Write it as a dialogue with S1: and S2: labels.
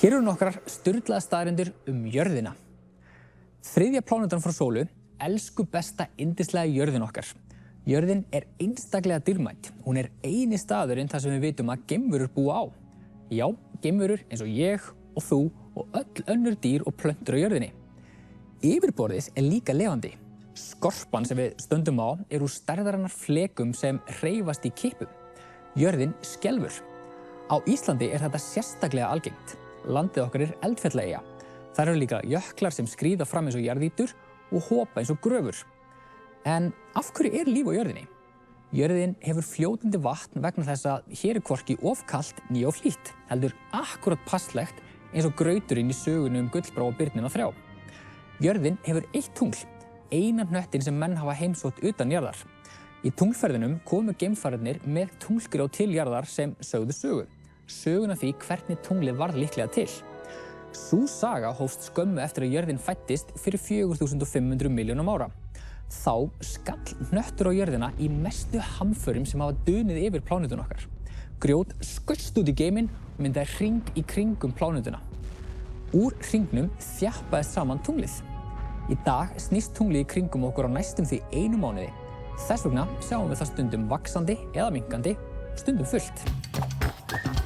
S1: Hér eru nokkrar sturlaða staðreyndir jörðina. Þriðja plánetan frá sólu, elsku besta yndislega jörðin okkar. Jörðin einstaklega dýrmæt. Hún eini staðurinn þar sem við vitum að geimverur búa á. Já, geimverur eins og ég og þú og öll önnur dýr og plöntur á jörðinni. Yfirborðið líka lifandi. Skorpan sem við stöndum á úr stærðarinnar flekum sem hreyfast í kippum. Jörðin skelfur. Á Íslandi þetta sérstaklega algengt. Landið okkar eldfjallaeyja. Þar eru líka jöklar sem skríða fram eins og jarðýtur og hopa eins og gröfur. En af hverju líf á jörðinni? Jörðin hefur fljótandi vatn vegna þess að hér hvorki of kalt né of hlýtt, heldur akkúrat passlegt eins og grauturinn í sögunni Gullbrá og Birnina 3. Jörðin hefur eitt tungl, eina hnöttin sem menn hafa heimsótt utan jarðar. Í tunglferðunum komu geimfararnir með tunglgrjó til jarðar sem sögðu sögu. Söguna því hvernig tunglið varð líklega til. Sú saga hófst skömmu eftir að jörðin fæddist fyrir 4500 milljónum ára. Þá skall hnöttur á jörðina í mestu hamförum sem hafa dunið yfir plánetuna okkar. Grjót skaust út í geiminn og myndaði hring í kringum plánetuna. Úr hringnum þjappaðist saman tunglið. Í dag snýst tunglið í kringum okkur á næstum því 1 mánuði. Þess vegna sjáum við það stundum vaxandi eða minnkandi, stundum fullt.